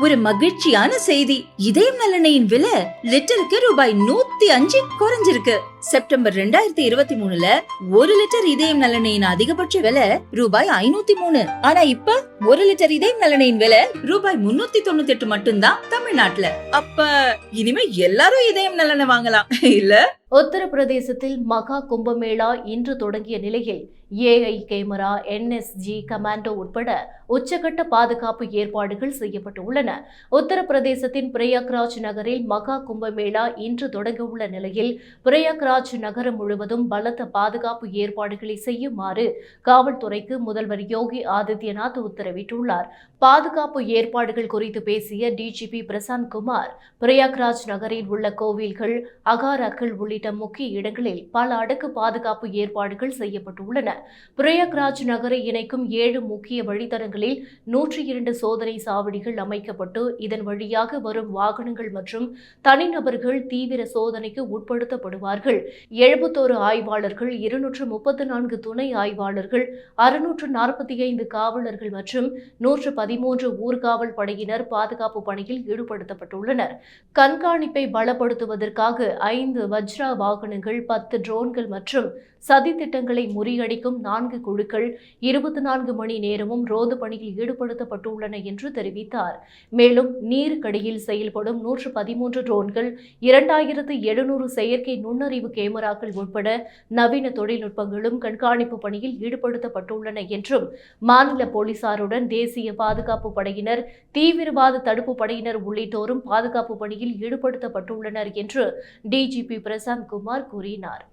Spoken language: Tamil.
ஒரு மகிழ்ச்சியான செய்தி. இதயம் நல்லெண்ணெயின் விலை லிட்டருக்கு ரூபாய் 105 குறைஞ்சிருக்கு. செப்டம்பர் 2023ல 1 லிட்டர் இதயம் நல்லெண்ணெயின் அதிகபட்ச விலை ரூபாய் 503. ஆனா இப்ப 1 லிட்டர் இதயம் நல்லெண்ணெயின் விலை ரூபாய் 398 மட்டும்தான் தமிழ்நாட்டுல. அப்ப இனிமே எல்லாரும் இதயம் நல்லெண்ணெய் வாங்கலாம் இல்ல? உத்தரப்பிரதேசத்தில் மகா கும்பமேளா இன்று தொடங்கிய நிலையில் ஏஐ கேமரா, என்எஸ்ஜி கமாண்டோ உட்பட உச்சகட்ட பாதுகாப்பு ஏற்பாடுகள் செய்யப்பட்டுள்ளன. உத்தரப்பிரதேசத்தின் பிரயாக்ராஜ் நகரில் மகா கும்பமேளா இன்று தொடங்க உள்ள நிலையில் பிரயாக்ராஜ் நகரம் முழுவதும் பலத்த பாதுகாப்பு ஏற்பாடுகளை செய்யுமாறு காவல்துறைக்கு முதல்வர் யோகி ஆதித்யநாத் உத்தரவிட்டுள்ளார். பாதுகாப்பு ஏற்பாடுகள் குறித்து பேசிய டிஜிபி பிரசாந்த் குமார், பிரயாக்ராஜ் நகரில் உள்ள கோவில்கள், அகாராக்கள் உள்ளிட்ட முக்கிய இடங்களில் பல அடுக்கு பாதுகாப்பு ஏற்பாடுகள் செய்யப்பட்டுள்ளன. பிரயாக்ராஜ் நகரை இணைக்கும் 7 முக்கிய வழித்தடங்களில் 102 சோதனை சாவடிகள் அமைக்கப்பட்டு இதன் வழியாக வரும் வாகனங்கள் மற்றும் தனிநபர்கள் தீவிர சோதனைக்கு உட்படுத்தப்படுவார்கள். 71 ஆய்வாளர்கள், 234 துணை ஆய்வாளர்கள், 645 காவலர்கள் மற்றும் 113 ஊர்காவல் படையினர் பாதுகாப்பு பணியில் ஈடுபடுத்தப்பட்டுள்ளனர். கண்காணிப்பை பலப்படுத்துவதற்காக 5 வஜ்ரா வாகனங்கள், 10 ட்ரோன்கள் மற்றும் சதி திட்டங்களை முறியடிக்கும் 4 குழுக்கள் 24 மணி நேரமும் ரோந்து பணியில் ஈடுபடுத்தப்பட்டுள்ளன என்று தெரிவித்தார். மேலும் நீருக்கடியில் செயல்படும் 113 ட்ரோன்கள், 2700 செயற்கை நுண்ணறிவு கேமராக்கள் உட்பட நவீன தொழில்நுட்பங்களும் கண்காணிப்பு பணியில் ஈடுபடுத்தப்பட்டுள்ளன என்றும், மாநில போலீசாருடன் தேசிய பாதுகாப்பு படையினர், தீவிரவாத தடுப்பு படையினர் உள்ளிட்டோரும் பாதுகாப்பு பணியில் ஈடுபடுத்தப்பட்டுள்ளனர் என்று டிஜிபி பிரசாந்த் குமார் கூறினார்.